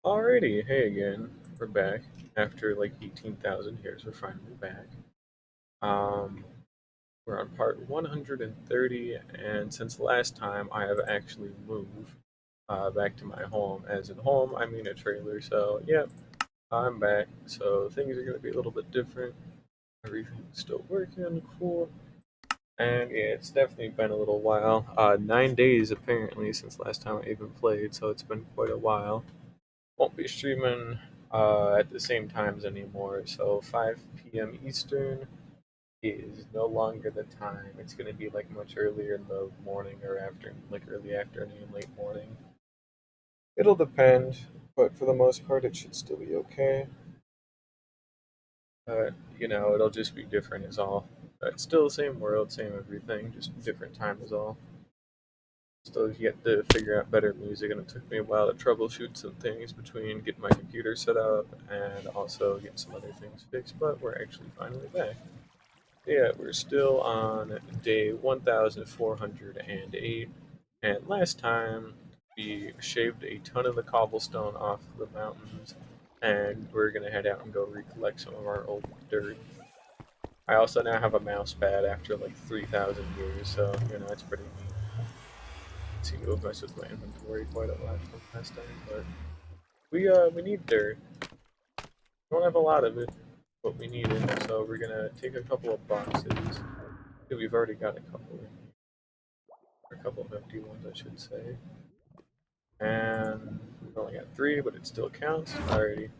Alrighty, hey again. We're back. After like 18,000 years, we're finally back. Um, we're on part 130, and since last time, I have actually moved back to my home. As in home, I mean a trailer, so yep, I'm back. So things are going to be a little bit different. Everything's still working, cool. And yeah, it's definitely been a little while. 9 days apparently since last time I even played, so it's been quite a while. Won't be streaming at the same times anymore. So 5 p.m. Eastern is no longer the time. It's going to be like much earlier in the morning or after, like early afternoon, late morning. It'll depend, but for the most part, it should still be okay. It'll just be different is all. It's still the same world, same everything, just different time is all. Still get to figure out better music, and it took me a while to troubleshoot some things between getting my computer set up and also getting some other things fixed, but we're actually finally back. Yeah, we're still on day 1408, and last time we shaved a ton of the cobblestone off the mountains, and we're gonna head out and go recollect some of our old dirt. I also now have a mouse pad after like 3,000 years, so it's pretty neat. Seem to have messed with my inventory quite a lot from last time, but we need dirt. We don't have a lot of it, but we need it, so we're gonna take a couple of boxes. We've already got a couple in here, a couple of empty ones, I should say. And we've only got three, but it still counts. Alrighty.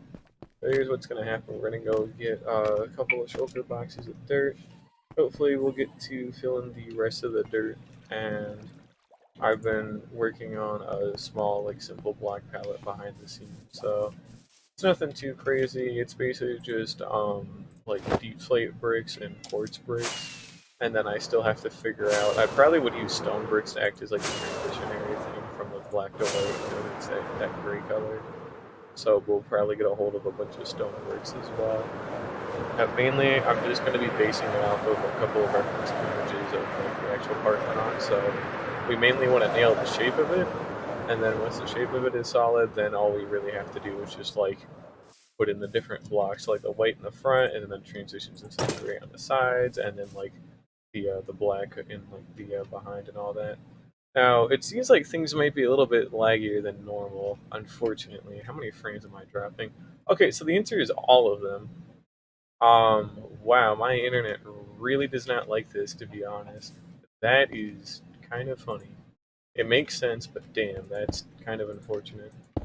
So here's what's gonna happen. We're gonna go get a couple of shulker boxes of dirt. Hopefully, we'll get to fill in the rest of the dirt. And I've been working on a small, like, simple block palette behind the scenes. So it's nothing too crazy. It's basically just like deep slate bricks and quartz bricks, and then I still have to figure out. I probably would use stone bricks to act as like a transitionary thing from the black to white. It's that gray color. So we'll probably get a hold of a bunch of stone bricks as well. Mainly, I'm just going to be basing it off of a couple of reference images of like the actual Parthenon. So we mainly want to nail the shape of it, and then once the shape of it is solid, then all we really have to do is just like put in the different blocks, like the white in the front, and then transitions into the gray on the sides, and then like the black in like the behind and all that. Now it seems like things might be a little bit laggier than normal. Unfortunately, how many frames am I dropping? Okay, so the answer is all of them. Wow, my internet really does not like this, to be honest. That is kind of funny. It makes sense, but damn, that's kind of unfortunate. I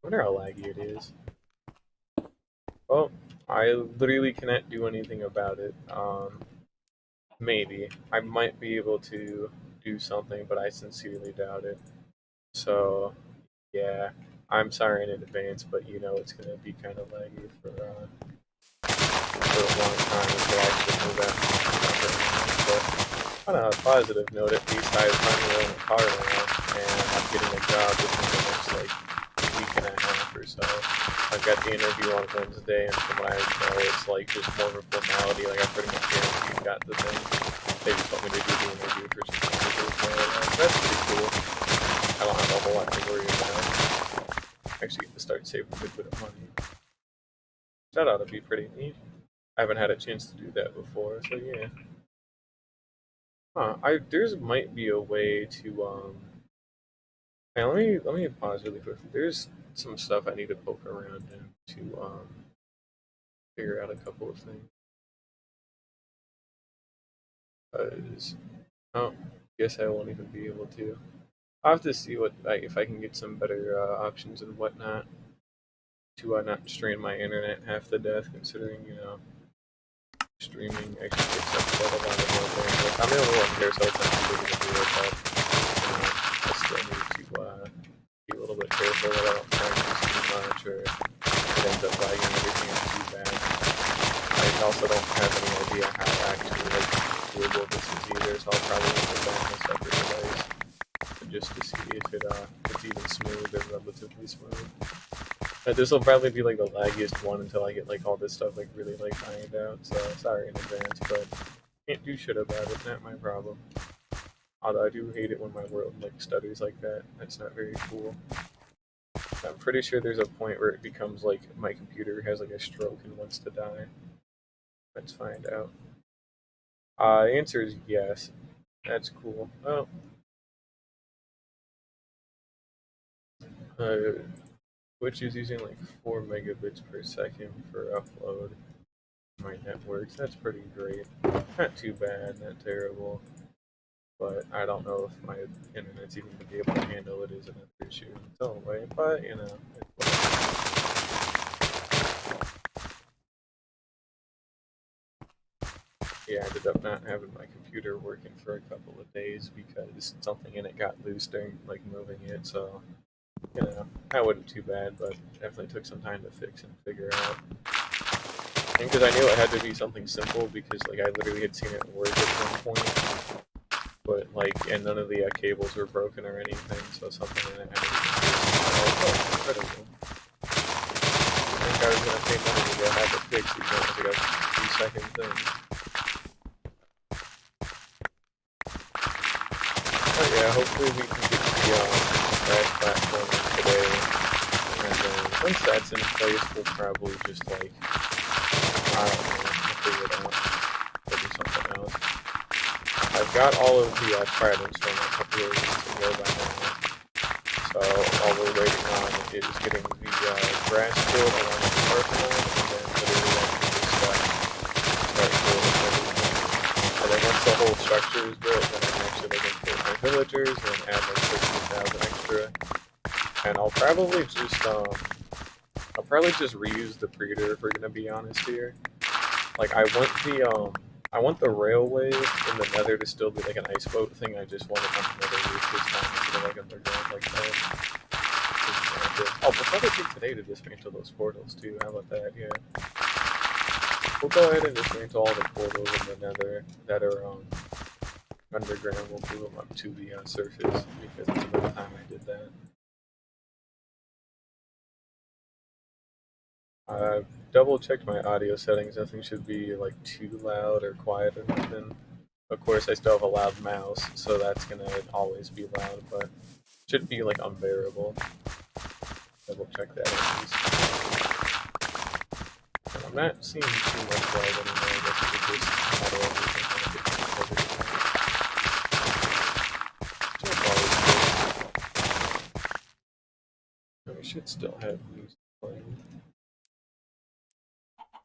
wonder how laggy it is. Well, I literally cannot do anything about it. Maybe. I might be able to do something, but I sincerely doubt it. So, yeah, I'm sorry in advance, but it's going to be kind of laggy for a long time until I actually move out. But on a positive note, at least I finally own a car now, and I'm getting a job within the next like week and a half or so. I've got the interview on Wednesday, and from what I know, it's like just more of a formality. Like I pretty much guaranteed got the thing. They just want me to do the interview for some purposes, so that's pretty cool. I don't have a whole lot to worry about. Actually, get to start saving a good bit of money. That ought to be pretty neat. I haven't had a chance to do that before, so yeah. I there's might be a way to hey, let me pause really quickly. There's some stuff I need to poke around in to figure out a couple of things. 'Cause, oh, guess I won't even be able to. I'll have to see what if I can get some better options and whatnot to not strain my internet half to death. Considering streaming actually takes up quite a lot of my bandwidth. I'm the only one here, so it's not really gonna be like that. I still need to be a little bit careful that I don't try and use too much or it ends up lagging everything too bad. I also don't have any idea how actually like doable this is either, so I'll probably have to back a separate device just to see if it's even smooth or relatively smooth. This will probably be like the laggiest one until I get like all this stuff like really like ironed out. So sorry in advance, but can't do shit about it. Not my problem. Although I do hate it when my world like stutters like that. That's not very cool. I'm pretty sure there's a point where it becomes like my computer has like a stroke and wants to die. Let's find out. The answer is yes. That's cool. Oh, Twitch is using like 4 megabits per second for upload. My networks. That's pretty great. Not too bad, not terrible. But I don't know if my internet's even gonna be able to handle it is another issue in its own way. But you know, yeah, I ended up not having my computer working for a couple of days because something in it got loose during like moving it. So you know, that wasn't too bad, but definitely took some time to fix and figure out. And because I knew it had to be something simple because like I literally had seen it work at one point, but like and none of the cables were broken or anything, so something in it had to be incredible. I think I was gonna take money to go have it fixed, even though it was like a 2-second thing. But yeah, hopefully we can get the crash platform today, and then once that's in place, we'll probably just like I don't know, we'll figure it out. We'll do something else. I've got all of the tridents from a couple of weeks ago by now, so all we're waiting on is getting the grass filled along with the Parthenon, and then literally I can just start building everything. And then once the whole structure is built, then I can actually like import my villagers and add like 15,000 extra. And I'll probably just reuse the breeder if we're gonna be honest here. Like I want the railway in the Nether to still be like an ice boat thing. I just want it on the Nether roof this time instead of like underground like that. Oh, we'll probably take today to dismantle those portals too. How about that? Yeah. We'll go ahead and dismantle all the portals in the Nether that are underground. We'll move them up to the surface because it's about time I did that. I've double checked my audio settings. Nothing should be like too loud or quiet or nothing. Of course, I still have a loud mouse, so that's gonna always be loud, but it should be like unbearable. Double check that at least. And I'm not seeing too much lag anymore. I guess we could just auto everything and get everything. We should still have music playing.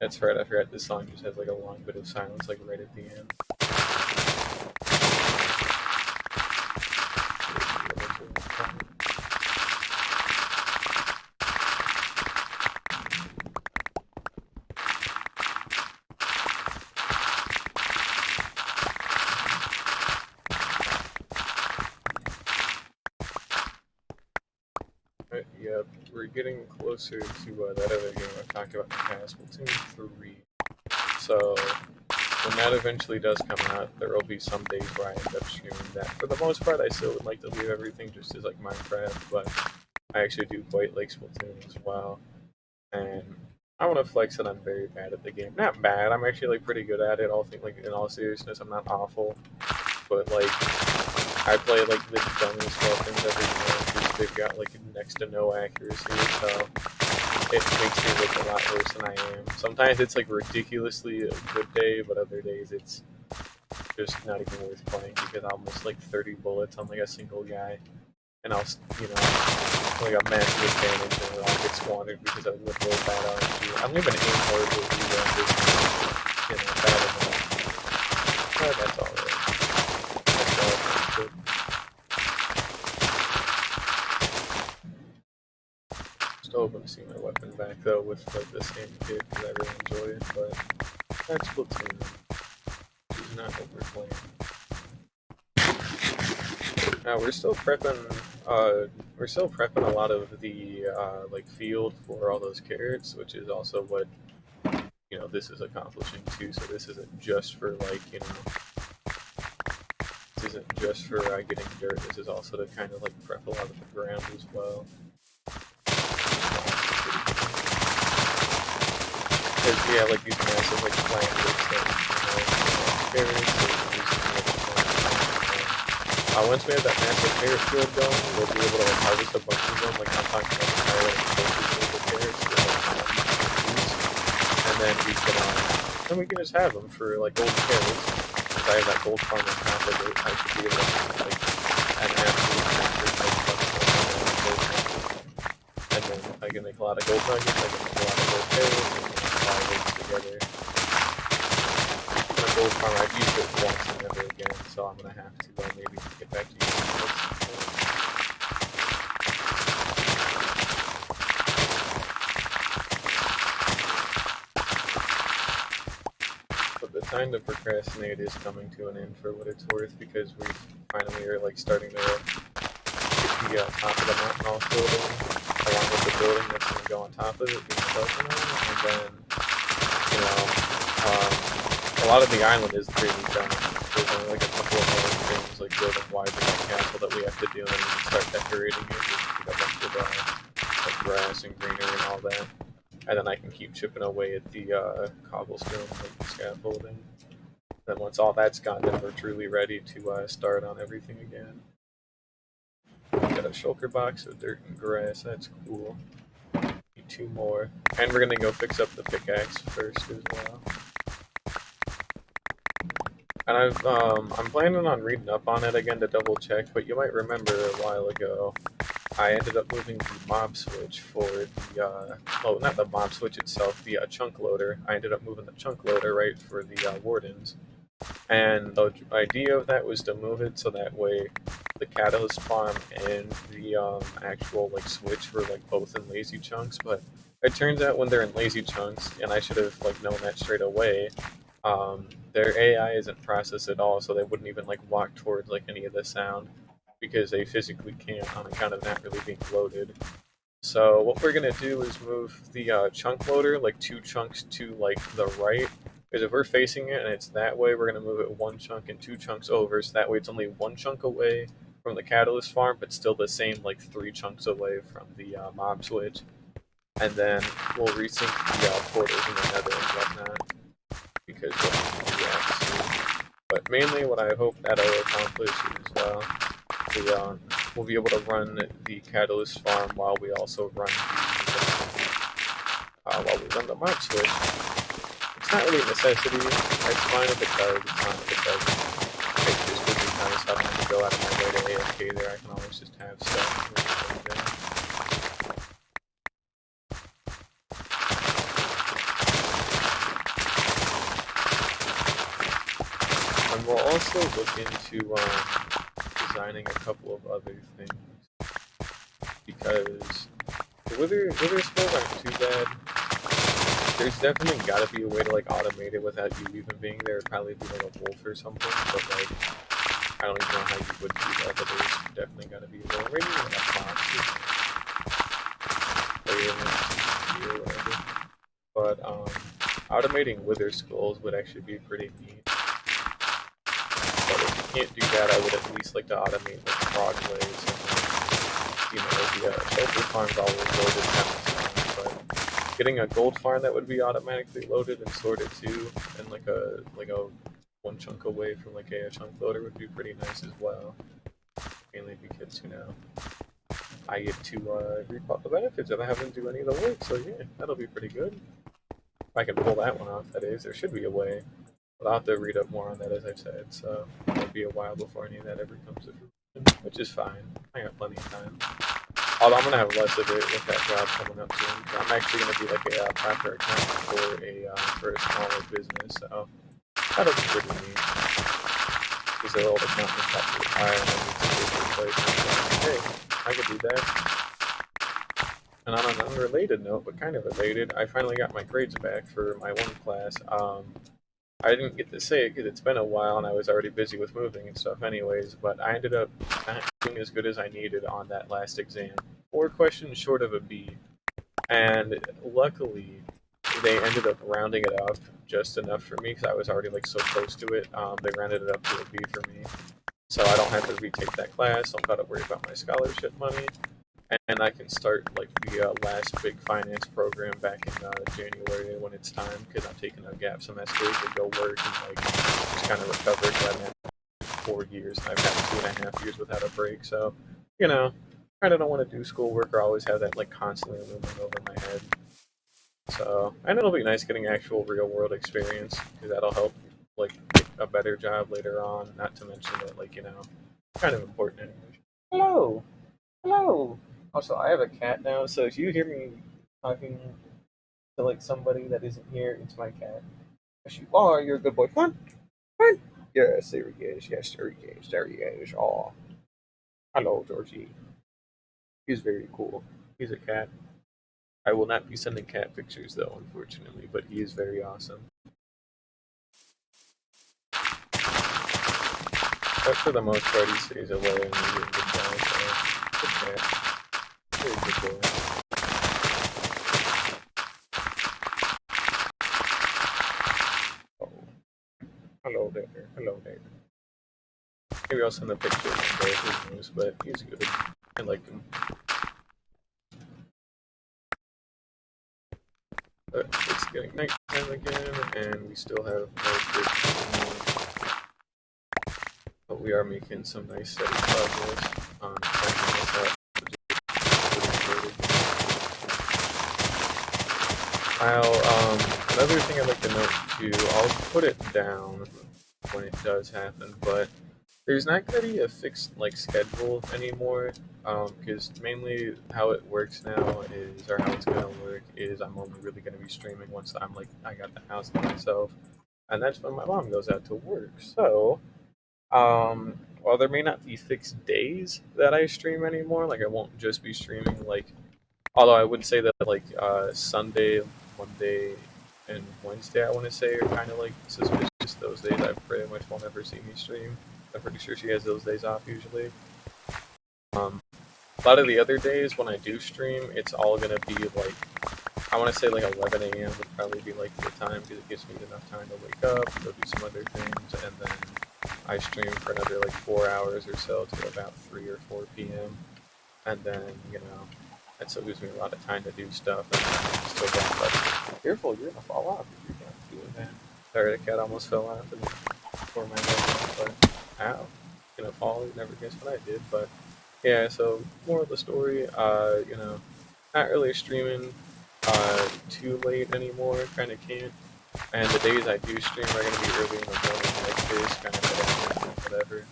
That's right, I forgot this song just has like a long bit of silence like right at the end. Yep, we're getting closer to that other game I talked about in the past, Splatoon 3. So, when that eventually does come out, there will be some days where I end up streaming that. For the most part, I still would like to leave everything just as like Minecraft, but I actually do quite like Splatoon as well. And I want to flex that I'm very bad at the game. Not bad, I'm actually like pretty good at it. I think like in all seriousness, I'm not awful. But like, I play like the dumbest weapons every time because they've got like next to no accuracy, so it makes me look a lot worse than I am. Sometimes it's like ridiculously a good day, but other days it's just not even worth playing because I'll miss like 30 bullets on like a single guy, and I'll, you know, like a massive advantage and I'll get squandered because I live real bad RNG. I don't even aim horribly either, I'm just, you know, bad enough. But that's alright. That's all good. Still hoping to see my weapon back though with like the same kit because I really enjoy it, but that's Splatoon. It's not what we're playing. Now we're still prepping a lot of the like field for all those carrots, which is also what, you know, this is accomplishing too. So this isn't just for like, you know, this isn't just for getting dirt. This is also to kind of like prep a lot of the ground as well. Because, yeah, like these massive, like, planters that, you know, carrots, once we have that massive carrot field going, we'll be able to like harvest a bunch of them. Like I'm talking about entire like carrots with like foods, and then we can just have them for like gold carrots. If I have that gold farm on top of it, I should be able to like an absolute massive like gold nuggets. And then I can make a lot of gold nuggets. I can make a lot of gold carrots. And all those together. The gold farm, I've used it once and never again, so I'm gonna have to maybe get back to using it at some point. But the time to procrastinate is coming to an end for what it's worth, because we finally are like starting to get the top of the mountain all filled in, along with the building that's gonna go on top of it, being built on, and then, you know, a lot of the island is pretty done. There's only like a couple of other things like building wise in that castle that we have to do, and then we can start decorating it with a bunch of like grass and greenery and all that. And then I can keep chipping away at the cobblestone like scaffolding. Then once all that's gone, then we're truly ready to start on everything again. Got a shulker box of dirt and grass. That's cool. Need 2 more, and we're gonna go fix up the pickaxe first as well. And I'm planning on reading up on it again to double check, but you might remember a while ago, I ended up moving the mob switch for the, well, not the mob switch itself, the chunk loader. I ended up moving the chunk loader, right, for the wardens. And the idea of that was to move it so that way the catalyst farm and the actual, like, switch were, like, both in lazy chunks, but it turns out when they're in lazy chunks, and I should have, like, known that straight away, their AI isn't processed at all, so they wouldn't even like walk towards like any of the sound because they physically can't on account of not really being loaded. So what we're gonna do is move the chunk loader like 2 chunks to like the right, because if we're facing it and it's that way, we're gonna move it 1 chunk and 2 chunks over, so that way it's only 1 chunk away from the catalyst farm, but still the same like 3 chunks away from the mob switch. And then we'll resync the portals in the nether and whatnot, because we'll have to do that soon. But mainly what I hope that'll accomplish is we'll be able to run the catalyst farm while we also run the mob switch. It's not really a necessity. It's fine if it does. It's fine if it doesn't. It just would be nice having to go out of my way to AFK there. I can always just have stuff. And we'll also look into designing a couple of other things, because the wither spells aren't too bad. There's definitely got to be a way to like automate it without you even being there. It'd probably be like a wolf or something, but like I don't even know how you would do that. But there's definitely got to be a way. Maybe like a fox or whatever. But automating wither skulls would actually be pretty neat. But if you can't do that, I would at least like to automate like frog ways. And, you know, the shelter farm's always loaded kind of stuff, but getting a gold farm that would be automatically loaded and sorted too, and like a 1 chunk away from like a chunk loader would be pretty nice as well. Mainly because, you know, I get to reap all the benefits of having to do any of the work, so yeah, that'll be pretty good. If I can pull that one off, that is. There should be a way. But I'll have to read up more on that, as I've said, so it'll be a while before any of that ever comes to fruition, which is fine. I got plenty of time. Although I'm going to have less of it with that job coming up soon. I'm actually going to be like a proper accountant for a smaller business, so that'll be pretty neat. Because their old accountant got to retire and I need to get to a place. Hey, I could do that. And on an unrelated note, but kind of related, I finally got my grades back for my 1 class. I didn't get to say it because it's been a while and I was already busy with moving and stuff anyways, but I ended up not doing as good as I needed on that last exam. 4 questions short of a B. And luckily, they ended up rounding it up just enough for me because I was already like so close to it. They rounded it up to a B for me. So I don't have to retake that class. I'm not to worry about my scholarship money. And I can start like the last big finance program back in January when it's time, because I'm taking a gap semester to go work and like just kind of recover. 4 years, and I've had 2.5 years without a break. So, you know, I don't want to do schoolwork or always have that like constantly looming over my head. So, and it'll be nice getting actual real world experience because that'll help like get a better job later on. Not to mention that like kind of important anyway. Hello, hello. Also, I have a cat now, so if you hear me talking to like somebody that isn't here, it's my cat. Yes, you are. You're a good boy. Come on, come on. Yes, there he is. Yes, there he is. There he is. Oh, hello, Georgie. He's very cool. He's a cat. I will not be sending cat pictures though, unfortunately, but he is very awesome. But for the most part, he stays away and he's a good guy. So, good cat. Very good boy. Oh, hello there. Hello there. Maybe I'll send a picture of him, but he's good. I like him. But it's getting nighttime again, and we still have no good. But we are making some nice steady progress on finding this out. Another thing I'd like to note too, I'll put it down when it does happen, but there's not going to be a fixed like schedule anymore, because mainly how it works now is, or how it's going to work is, I'm only really going to be streaming once I got the house to myself, and that's when my mom goes out to work. So, while there may not be fixed days that I stream anymore, like I won't just be streaming like, although I would say that like Sunday, Monday, and Wednesday I want to say are kind of like suspicious. Those days I pretty much won't ever see me stream. I'm pretty sure she has those days off usually. A lot of the other days when I do stream, it's all gonna be like, I want to say like 11 a.m. would probably be like the time because it gives me enough time to wake up, go do some other things, and then I stream for another like 4 hours or so till about 3 or 4 p.m. And then that still gives me a lot of time to do stuff and still get but careful, you're gonna fall off if you're not doing that. Sorry, the cat almost fell off and tore my leg, but ow, gonna fall. You never guessed what I did, but yeah. So more of the story, not really streaming too late anymore. Kind of can't. And the days I do stream are gonna be early in the morning, like this, kind of whatever.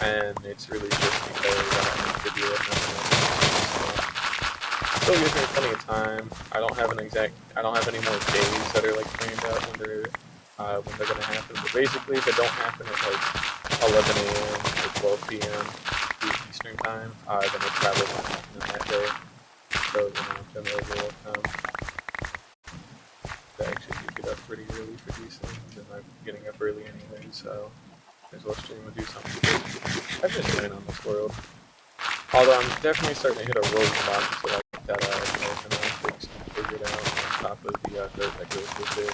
And it's really just because I don't need to deal with nothing else. Still gives me plenty of time. I don't have any more days that are like planned out when they're gonna happen. But basically, if it don't happen at like 11 a.m. or 12 p.m. Eastern time, then it's probably not happening that day. So generally will come. I actually do get up pretty early for these things, and I'm getting up early anyway, so might as well stream and do something. I've been playing on this world. Although I'm definitely starting to hit a roadblock until I get that fixed and figured out on top of the dirt that goes with it.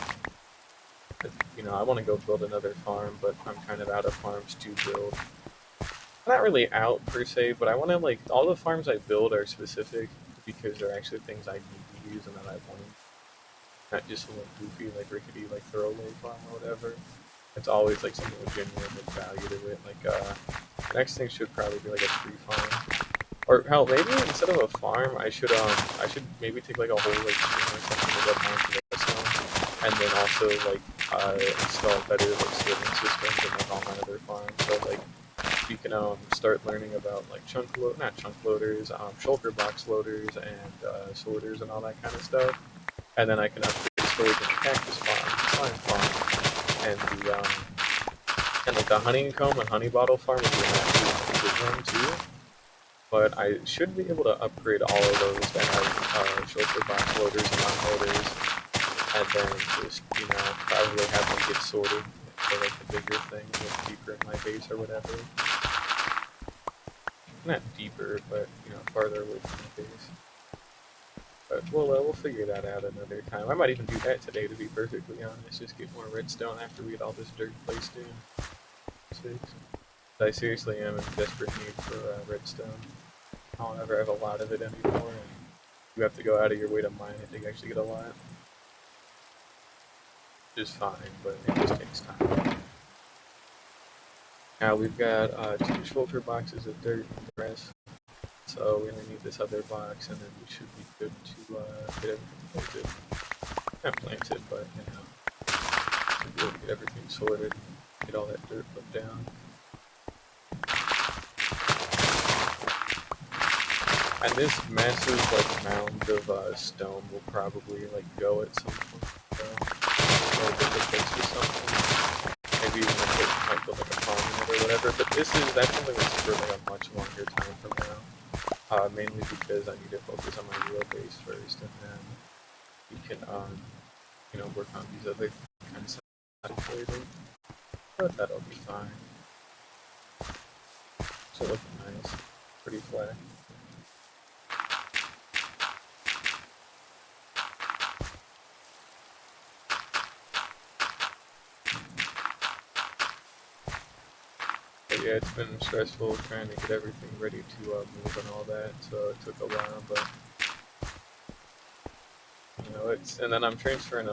But, I want to go build another farm, but I'm kind of out of farms to build. I'm not really out per se, but I want to like all the farms I build are specific because they're actually things I need to use and that I want. Not just some like goofy, like rickety, like throwaway farm or whatever. It's always like something with genuine value to it. Like next thing should probably be like a tree farm. Or hell, maybe instead of a farm, I should maybe take like a whole like stream or something to get onto this one, and then also like install better like sorting systems and like all my other farms. So like you can start learning about like not chunk loaders, shulker box loaders and sorters and all that kind of stuff, and then I can upgrade storage in the cactus farm, slime farm, and the honeycomb and honey bottle farm would be an absolute good one too. But I should be able to upgrade all of those that have shulker box loaders and unloaders, and then just, probably have them get sorted for like the bigger thing, like deeper in my base or whatever. Not deeper, but, farther away from the base. But we'll figure that out another time. I might even do that today, to be perfectly honest. Just get more redstone after we get all this dirt placed in. I seriously am in desperate need for redstone. I don't ever have a lot of it anymore, and you have to go out of your way to mine it to actually get a lot. Which is fine, but it just takes time. Now we've got 2 shulker boxes of dirt and grass, so we only need this other box, and then we should be good to get everything planted. Not planted, but you know, we'll get everything sorted, get all that dirt put down. And this massive like mound of stone will probably like go at some point, or get replaced with something. Maybe even like it might build like a farm in it or whatever. But that's something that's for like a much longer time from now. Mainly because I need to focus on my real base first, and then we can you know, work on these other kind of stuff later. But that'll be fine. So looking nice, pretty flat. But yeah, it's been stressful trying to get everything ready to move and all that, so it took a while, but you know, and then I'm transferring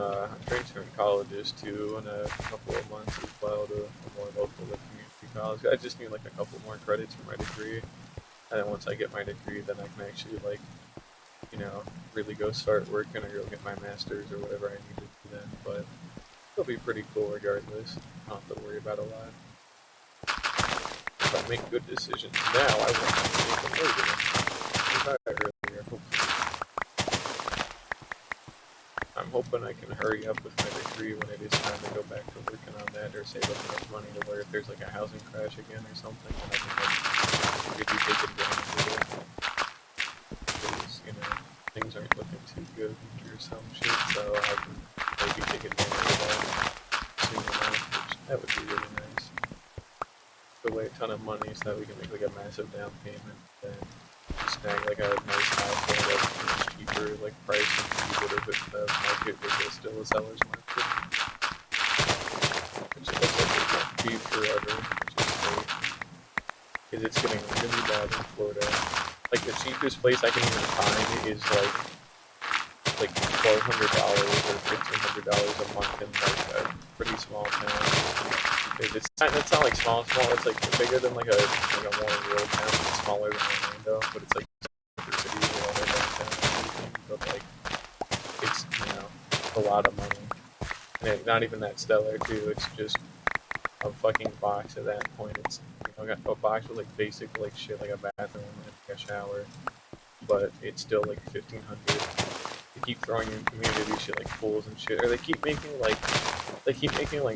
colleges too in a couple of months as well to a more local community college. I just need like a couple more credits for my degree, and then once I get my degree, then I can actually like, you know, really go start working or go get my master's or whatever I need to do then. But it'll be pretty cool regardless. I don't have to worry about a lot. If I make good decisions now, I won't have to make them later. Earlier, hopefully. I'm hoping I can hurry up with my degree when it is time to go back to working on that, or save up enough money to where if there's like a housing crash again or something, then I can like really take advantage of it. Because, you know, things aren't looking too good or some shit, so I can maybe take advantage of that soon enough, which that would be really nice. Put away a ton of money so that we can make like a massive down payment, and snag like a nice house at a much cheaper like price and keep it if the market was still a seller's market. Which it looks like it won't be forever, which is great. Because it's getting really bad in Florida. Like the cheapest place I can even find is like $1,200 or $1,500 a month in like a pretty small town. It's not like small, it's like bigger than like a more rural town. It's smaller than Orlando, but it's like super city with all their downtown and everything. But like, it's, you know, a lot of money. And not even that stellar too. It's just a fucking box at that point. It's, you know, got a box with like basic like shit, like a bathroom and a shower, but it's still like 1,500. They keep throwing in community shit like pools and shit, or they keep making like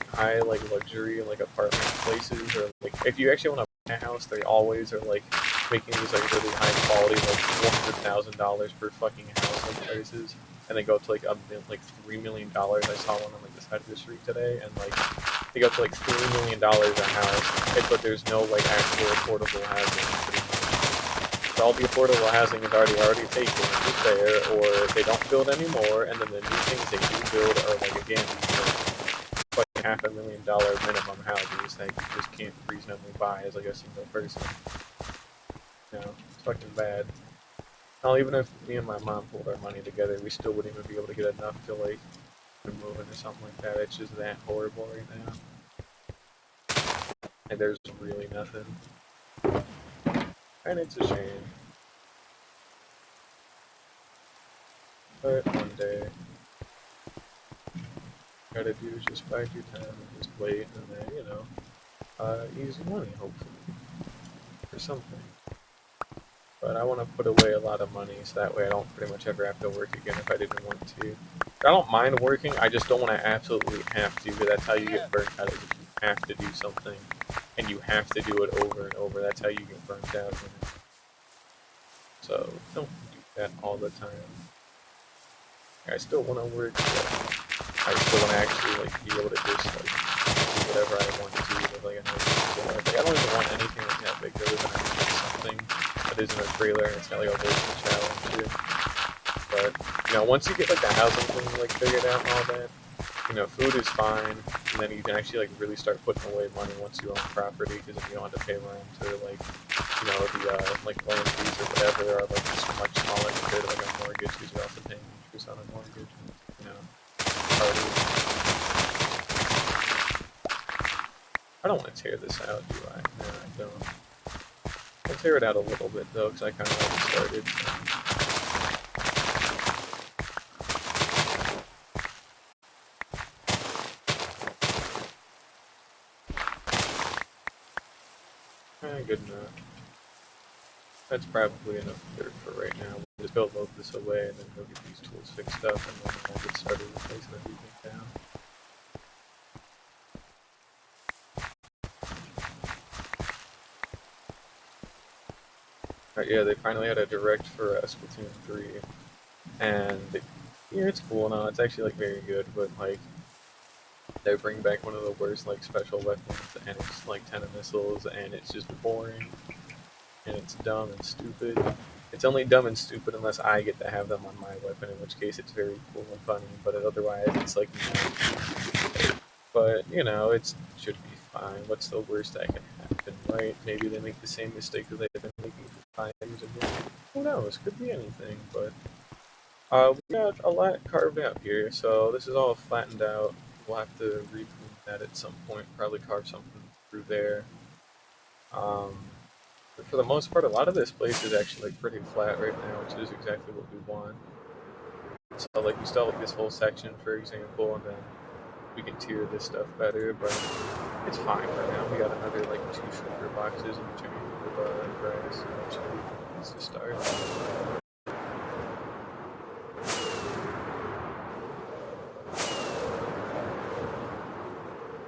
high like luxury like apartment places, or like if you actually want to buy a house, they always are like making these like really high quality like $400,000 per fucking house like prices, and they go up to like $3 million. I saw one on like the side of the street today, and like they go up to like $3 million a house, but there's no like actual affordable housing. All the affordable housing is already taken, is there, or they don't build anymore, and then the new things they do build are like, again, like $500,000 minimum houses that you just can't reasonably buy as like a single person. You know, it's fucking bad. Well, even if me and my mom pulled our money together, we still wouldn't even be able to get enough to like move in or something like that. It's just that horrible right now. And there's really nothing. And it's a shame. But one day, gotta do is just bide your time and just wait, and then, you know, easy money, hopefully, for something. But I want to put away a lot of money, so that way I don't pretty much ever have to work again if I didn't want to. I don't mind working, I just don't want to absolutely have to, because that's how you get burnt out, is if you have to do something, and you have to do it over and over. That's how you get burnt out. So don't do that all the time. I still want to work, but I still want to actually like be able to just like do whatever I want to with like a nice like, I don't even want anything like that big other than something that isn't a trailer and it's got like a working challenge too. But you know, once you get like the housing thing like figured out and all that, you know, food is fine, and then you can actually like really start putting away money once you own property, because if you don't have to pay rent or like, you know, the like land fees or whatever, they are like much smaller compared to like a mortgage, because you're also paying interest on a mortgage, you know. I don't want to tear this out, do I? No, I don't. I'll tear it out a little bit, though, because I kind of like it started. Good enough. That's probably enough dirt for right now. We'll just go load this away and then go get these tools fixed up, and then I'll get started replacing everything down. Alright, yeah, they finally had a direct for Splatoon 3, and yeah, it's cool now. It's actually like very good, but like they bring back one of the worst like special weapons, and it's like 10 missiles, and it's just boring, and it's dumb and stupid. It's only dumb and stupid unless I get to have them on my weapon, in which case it's very cool and funny, but otherwise it's like, but you know, it should be fine. What's the worst that can happen, right? Maybe they make the same mistake that they've been making for 5 years ago. Who knows? Could be anything, but we got a lot carved out here, so this is all flattened out. We'll have to reclean that at some point, probably carve something through there. But for the most part, a lot of this place is actually like pretty flat right now, which is exactly what we want. So like we still have like this whole section, for example, and then we can tier this stuff better, but it's fine for now. We got another like 2 sugar boxes and a chain of grass, which needs to start.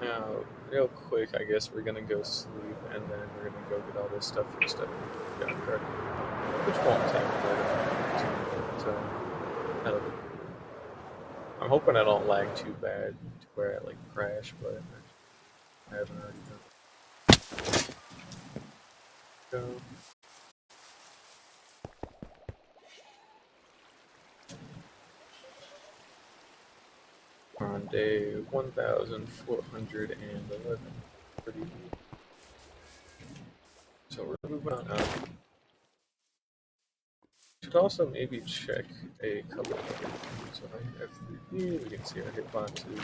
Now, real quick, I guess we're gonna go sleep, and then we're gonna go get all this stuff fixed up in the junkyard, which won't take more than 2 minutes, so that'll be good. I'm hoping I don't lag too bad to where I like crash, but I haven't already done it. So, on day 1411. Pretty neat. So we're moving on up. Should also maybe check a couple of other things. So I have 3B, we can see our hitboxes,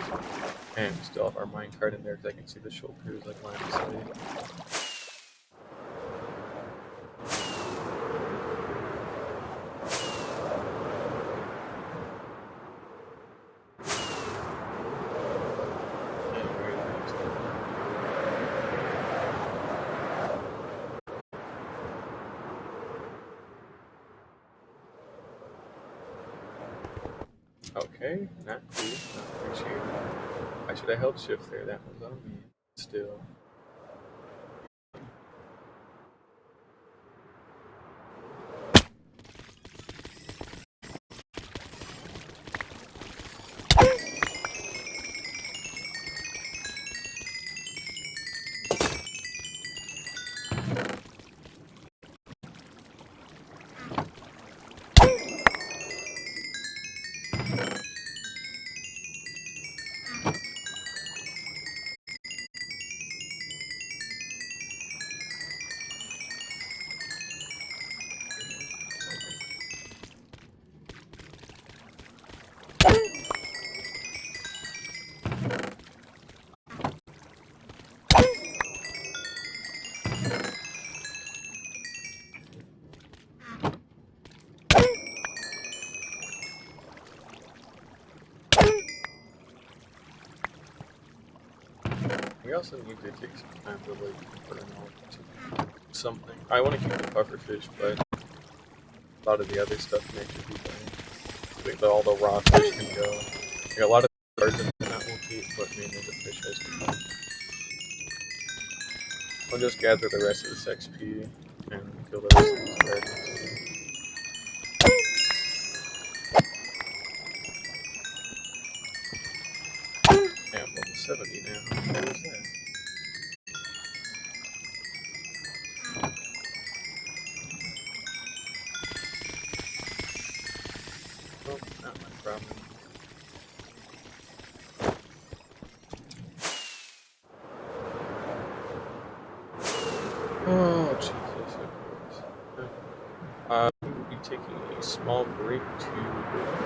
and we still have our minecart in there because I can see the shulkers like line of sight. Okay, not cool, not appreciated. I should have held shift there, that was on me. Still. We also need to take some time to like put in all something. I want to keep the pufferfish, but a lot of the other stuff can actually be done. I think that all the raw fish can go. Like, a lot of the birds in that will keep, but mainly the fish has to go. I'll just gather the rest of this XP and kill the rest of these gardens. Yeah, I'm level 70 now. What was that? Oh, not my problem. Oh, Jesus, of course. We will be taking a small break to do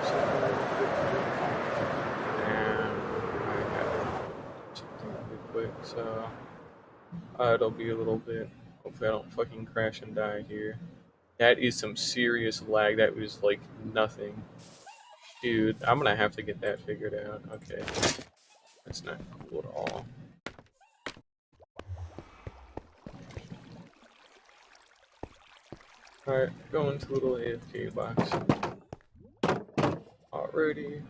something really quickly. And I have something really quick, so It'll be a little bit. Hopefully, I don't fucking crash and die here. That is some serious lag. That was like nothing. Dude, I'm gonna have to get that figured out. Okay, that's not cool at all. Alright, go into little AFK box. Alrighty,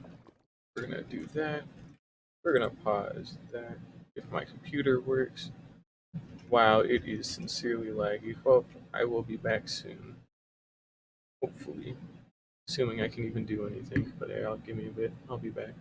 we're gonna do that. We're gonna pause that if my computer works. Wow, it is sincerely laggy. Well, I will be back soon. Hopefully. Assuming I can even do anything, but yeah, I'll give me a bit. I'll be back.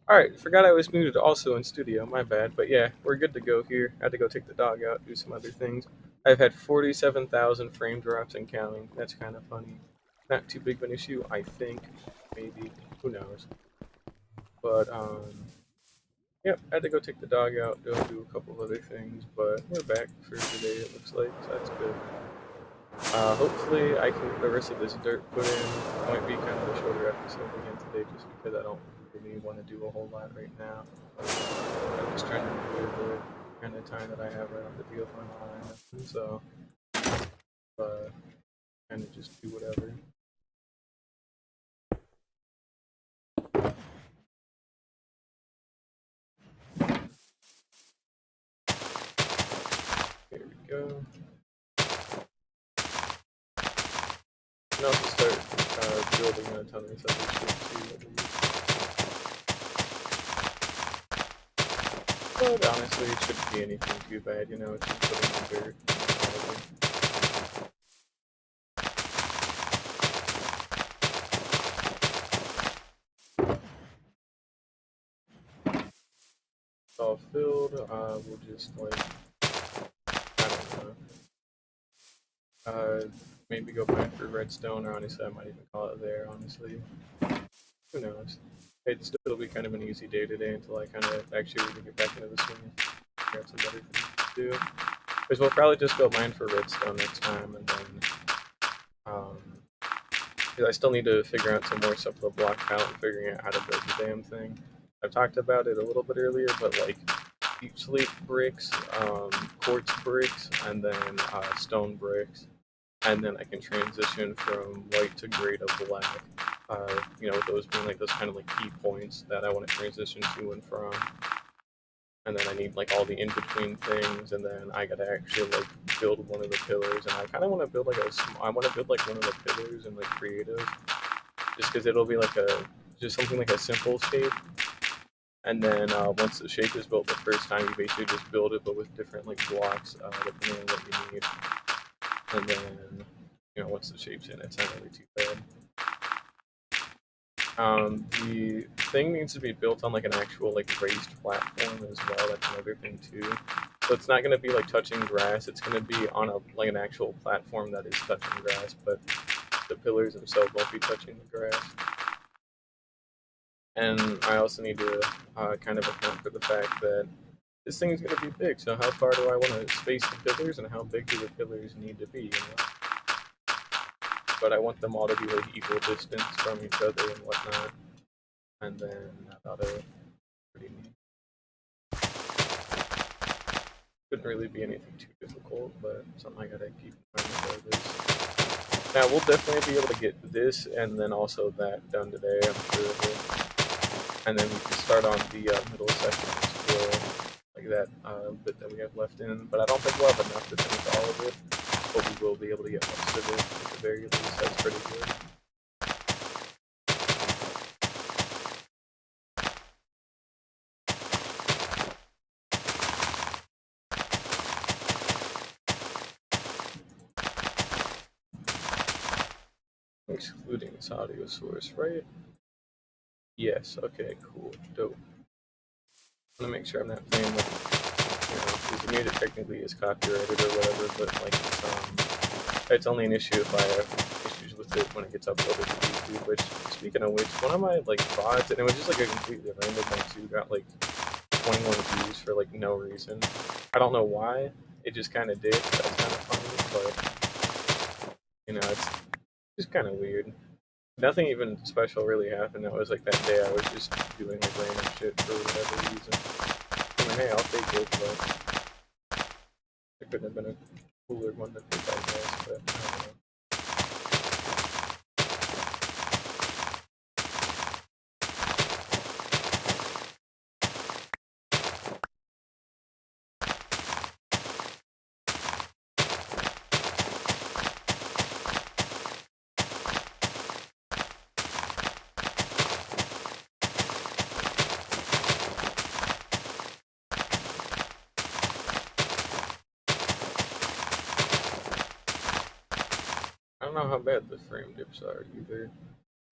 Alright, forgot I was muted also in studio, my bad. But yeah, we're good to go here. I had to go take the dog out, do some other things. I've had 47,000 frame drops and counting. That's kind of funny. Not too big of an issue, I think. Maybe. Who knows? But, yep, I had to go take the dog out, go do a couple of other things. But we're back for today, it looks like, so that's good. Hopefully I can get the rest of this dirt put in. It might be kind of a shorter episode again today just because I don't really want to do a whole lot right now. I'm just trying to enjoy the kind of time that I have right on the deal for my line. So, kind of just do whatever. Here we go. And also start building a ton of this other shit too. But honestly, it shouldn't be anything too bad, you know, it's just putting in dirt. It's all filled, we'll just like, I don't know, maybe go back for redstone, or honestly, I might even call it there, honestly. Who knows? It'll be kind of an easy day today until I kind of actually really get back into the swing and got some better things to do. Because we'll probably just go mine for redstone next time, and then, 'cause I still need to figure out some more stuff with the block count and figuring out how to build the damn thing. I've talked about it a little bit earlier, but like deep sleep bricks, quartz bricks, and then stone bricks, and then I can transition from white to gray to black. You know, those being like those kind of like key points that I want to transition to and from. And then I need like all the in between things, and then I gotta actually like build one of the pillars. And I kind of want to build like I want to build like one of the pillars in like creative, just because it'll be like a just something like a simple shape. And then once the shape is built the first time, you basically just build it, but with different like blocks depending on what you need. And then you know once the shape's in, it's not really too bad. The thing needs to be built on like an actual like raised platform as well. That's another thing too. So it's not gonna be like touching grass. It's gonna be on a like an actual platform that is touching grass, but the pillars themselves won't be touching the grass. And I also need to kind of account for the fact that this thing is going to be big. So how far do I want to space the pillars, and how big do the pillars need to be? You know? But I want them all to be like equal distance from each other and whatnot. And then that ought to pretty neat. Couldn't really be anything too difficult, but something I gotta keep in mind about this. Now we'll definitely be able to get this and then also that done today, I'm sure. And then we can start on the middle section as well, like that bit that we have left in. But I don't think we'll have enough to finish all of it, but we will be able to get most of it at the very least. That's pretty good. Excluding this audio source, right? Yes, okay, cool, dope. I want to make sure I'm not playing with, you know, because the music technically is copyrighted or whatever, but like it's only an issue if I have issues with it when it gets uploaded to YouTube. Which, speaking of which, one of my like VODs, and it was just like a completely random one too, got like 21 views for like no reason. I don't know why. It just kind of did. That's kind of funny, but you know, it's just kind of weird. Nothing even special really happened. It was like that day I was just doing like random shit for whatever reason. I mean, hey, I'll take it, but it couldn't have been a cooler one to pick, I guess, but I don't know. I don't know how bad the frame dips are either.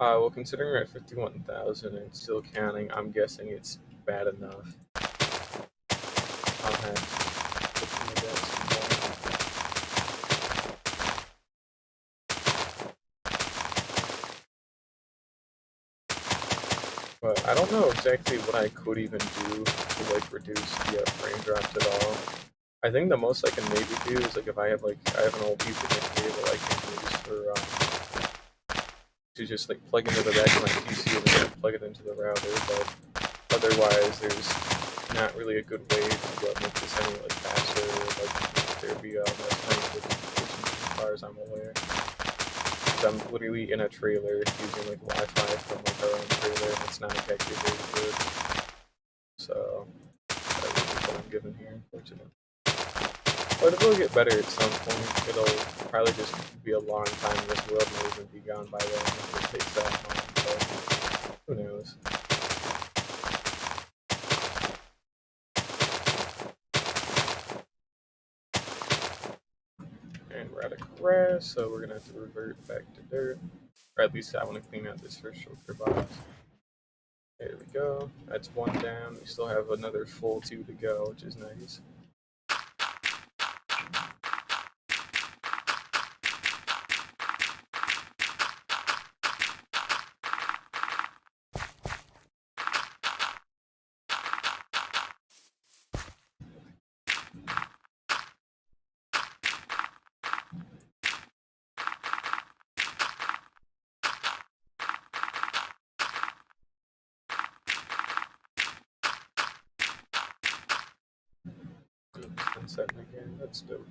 Well, considering we're at 51,000 and still counting, I'm guessing it's bad enough. I'll have to look into that some more. But I don't know exactly what I could even do to like reduce the frame drops at all. I think the most I can maybe do is like if I have an old Ethernet cable I can use for to just like plug into the back of my PC and then plug it into the router. But otherwise, there's not really a good way to make this any like faster or like there'd be less frames as far as I'm aware. I'm literally in a trailer using like Wi-Fi from like our own trailer, and it's not exactly very good. So that is what I'm given here, unfortunately. But it will get better at some point. It'll probably just be a long time. This world may even be gone by then if it takes that long. But who knows? And we're out of grass, so we're gonna have to revert back to dirt. Or at least I want to clean out this first shulker box. There we go. That's one down. We still have another full two to go, which is nice. It's setting again. That's dope.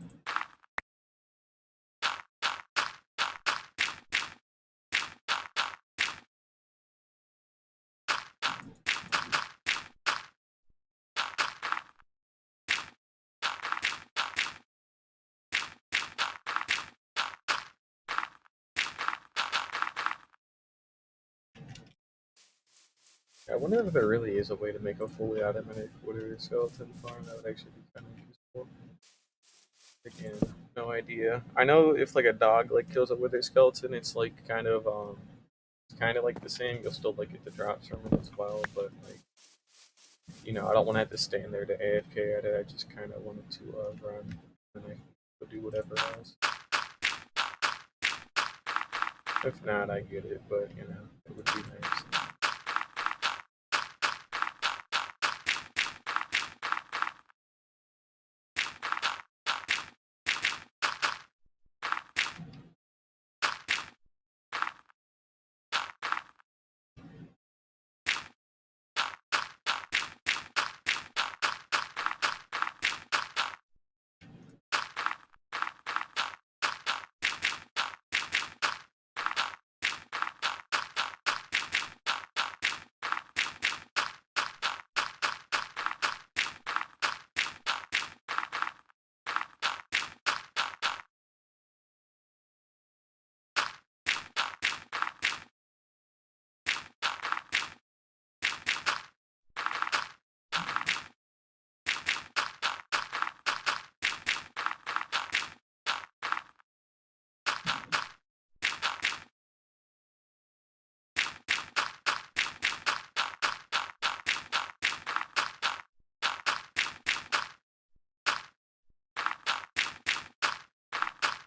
I wonder if there really is a way to make a fully automatic wither skeleton farm. That would actually be kind of useful. Again, no idea. I know if like a dog like kills a wither skeleton, it's like it's kind of like the same. You'll still like get the drops from it as well, but like I don't want to have to stand there to AFK at it. I just kind of wanted to run and I could do whatever else. If not, I get it, but it would be nice.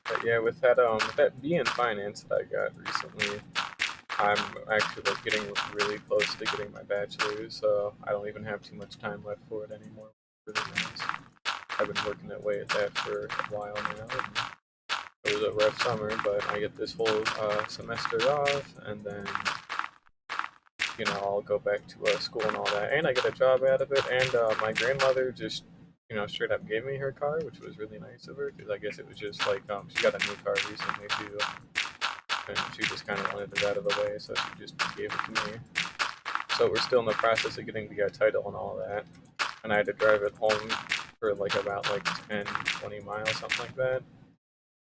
But yeah, with that B in finance that I got recently, I'm actually like getting really close to getting my bachelor's, so I don't even have too much time left for it anymore. Really nice. I've been working away at that for a while now. It was a rough summer, but I get this whole semester off, and then I'll go back to school and all that, and I get a job out of it. And my grandmother just straight up gave me her car, which was really nice of her because I guess it was just like she got a new car recently too, and she just kind of wanted it out of the way, so she just gave it to me. So we're still in the process of getting the title and all that, and I had to drive it home for like about like 10, 20 miles, something like that.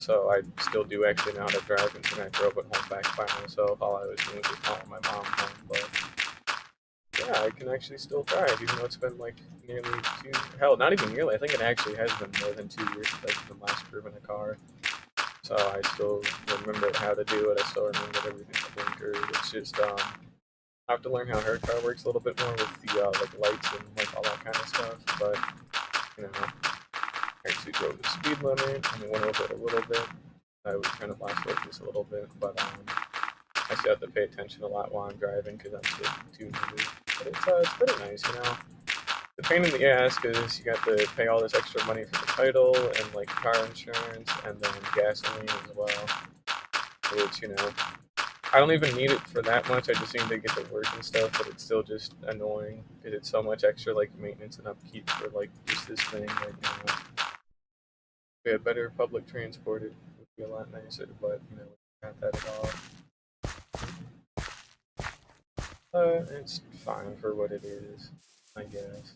So I still do actually know how to drive, and I drove it home back by myself. All I was doing was following my mom home, but yeah, I can actually still drive, even though it's been like nearly hell, not even nearly. I think it actually has been more than 2 years since I've been last driven a car. so I still remember how to do it. I still remember everything the blinker. It's just I have to learn how her car works a little bit more with the like lights and like all that kind of stuff. But you know, I actually drove the speed limit and it went over it a little bit. I would kind of last over just a little bit, but I still have to pay attention a lot while I'm driving because I'm still too new. But it's pretty nice, you know. The pain in the ass is you got to pay all this extra money for the title and like car insurance and then gasoline as well, which you know I don't even need it for that much. I just need to get to work and stuff, but it's still just annoying because it's so much extra like maintenance and upkeep for like just this thing. Like you know, if we had better public transport, it would be a lot nicer. But you know, not that at all. It's fine for what it is, I guess.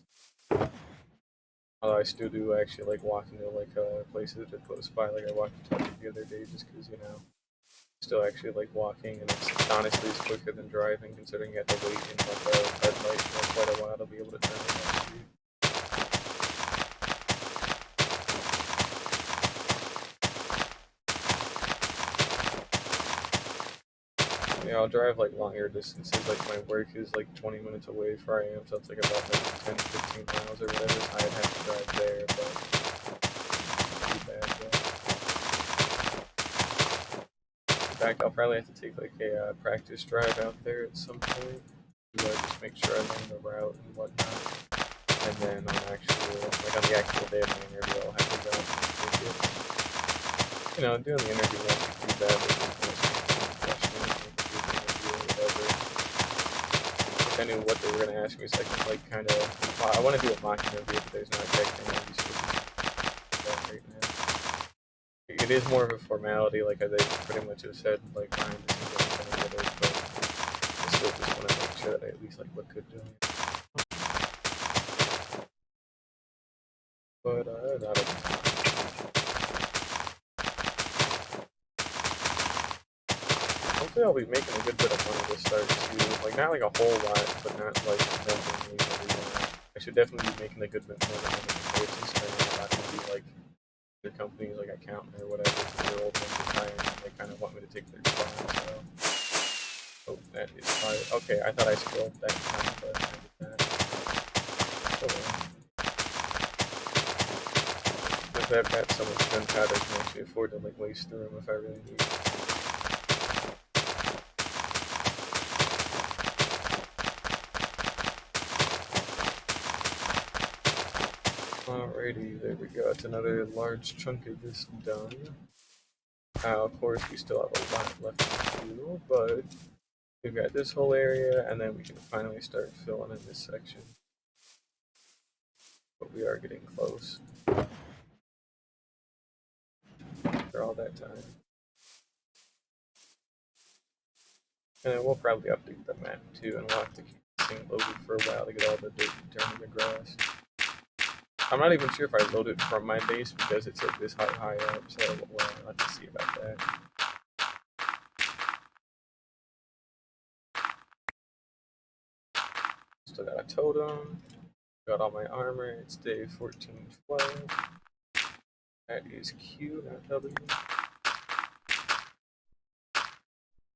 Although I still do actually like walking to like places that are close by. Like I walked to Target the other day just because you know still actually like walking, and it's honestly it's quicker than driving, considering you have to wait in like a red light for quite a while to be able to turn on that street. Yeah, I'll drive like longer distances. Like my work is like 20 minutes away from where I am, so it's like about like 10, 15 miles or whatever. So I'd have to drive there, but it's too bad. In fact, I'll probably have to take like a practice drive out there at some point to just make sure I learn the route and whatnot. And then on actual, like on the actual day of my interview, I'll have to go and take it. You know, doing the interview won't be too bad. It's just questions and do the interview or whatever. If I knew what they were going to ask me, so I can like kind of, well, I want to do a mock interview, but there's no exact interview, so that right now. It is more of a formality, like they pretty much have said, like behind the scenes that I'm going to get it, but I still just want to make sure that I at least like look good doing it. But that'll be fine. Hopefully I'll be making a good bit of money to start too. Like not like a whole lot, but not like nothing major. I should definitely be making a good bit more than I'm starting. I'm not gonna be like their companies like accountant or whatever, because they're old ones retiring and they kind of want me to take their spot. So, oh, that is fire. Okay, I thought I scrolled that time, but I did not. Hold on. If I've got so much gunpowder, I can actually afford to like waste through them if I really need. Alrighty, there we go. It's another large chunk of this done. Of course, we still have a lot left to do, but we've got this whole area, and then we can finally start filling in this section. But we are getting close. For all that time. And then we'll probably update the map too, and we'll have to keep this thing loaded for a while to get all the dirt and turn into grass. I'm not even sure if I load it from my base because it's like this high up, so we'll have to see about that. Still got a totem. Got all my armor. It's day 1412. That is Q, not W.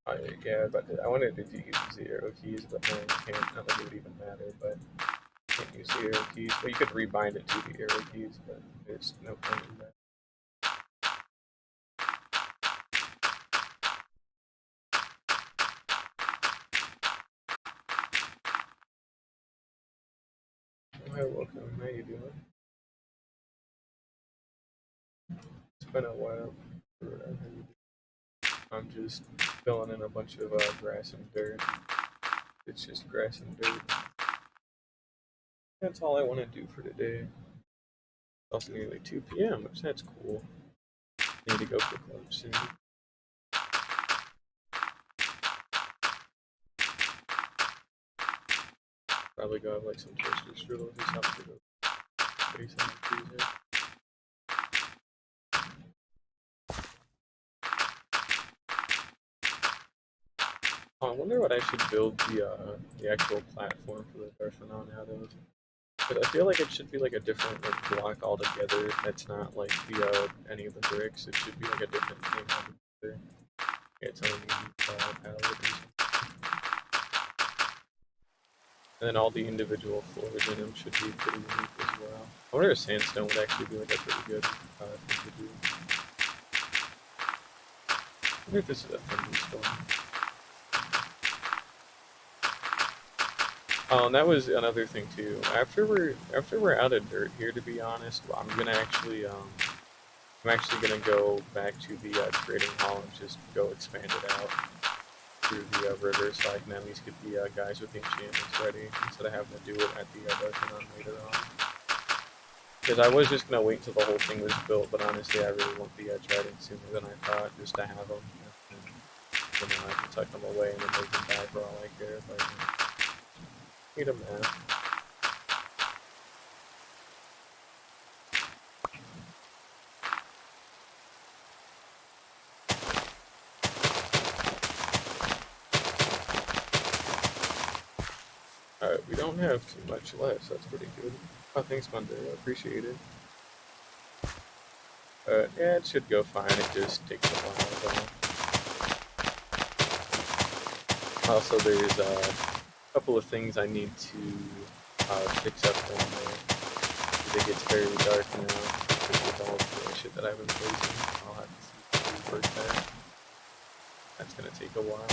Oh, yeah, but I wanted to use the arrow keys, but then you can't. Not like it would even matter, but you can't use the arrow keys. Well, you could rebind it to the arrow keys, but there's no point in that. Hi, welcome. How you doing? It's been a while. I'm just filling in a bunch of grass and dirt. It's just grass and dirt. That's all I want to do for today. It's also nearly 2 p.m., which that's cool. Need to go for lunch soon. Probably go have like some toaster strudels or something to face on the freezer. Oh, I wonder what I should build the actual platform for the Darthanon out of. But I feel like it should be like a different like block altogether. That's not like the any of the bricks. It should be like a different thing altogether. Yeah, it's only palette or something. And then all the individual floors in them should be pretty unique as well. I wonder if sandstone would actually be like a pretty good thing to do. I wonder if this is a thunderstorm. Oh, and that was another thing too. After we're out of dirt here, to be honest, I'm actually gonna go back to the trading hall and just go expand it out through the river, so I can at least get the guys with the enchantments ready instead of having to do it at the Darkanon later on. Because I was just gonna wait until the whole thing was built, but honestly, I really want the trident sooner than I thought, just to have them. And then I can tuck them away and then they can die for all I care. But need them now. Alright, we don't have too much left, so that's pretty good. Oh, thanks, Monday. I appreciate it. Yeah, it should go fine. It just takes a while, though. Also, there's a couple of things I need to fix up in there. It gets very dark now because of all the shit that I've been placing. I'll have to see first that. That's gonna take a while.